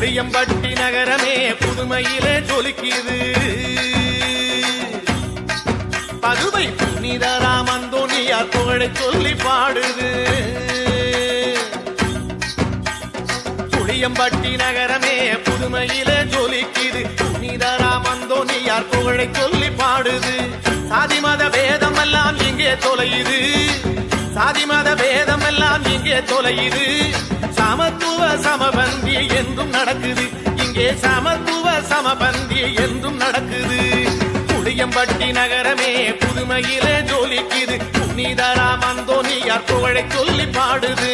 புளியம்பட்டி நகரமே புதுமையிலே ஜொலிக்குது. பதுவை புனிதராம் அந்தோணியார் புகழை சொல்லி பாடுது. புளியம்பட்டி நகரமே புதுமையிலே ஜொலிக்குது. புனிதராம் அந்தோணியார் புகழை சொல்லி பாடுது. சாதி மத பேதம் எல்லாம் இங்கே தொலையுது. சாதி மத பேதம் எல்லாம் இங்கே தொலையுது. சமத்துவ சமபந்தி என்றும் நடக்குது. இங்கே சமத்துவ சமபந்தி என்றும் நடக்குது. புளியம்பட்டி நகரமே புதுமையிலே ஜொலிக்குது. புனிதராம் அந்தோணியார் புகழை சொல்லி பாடுது.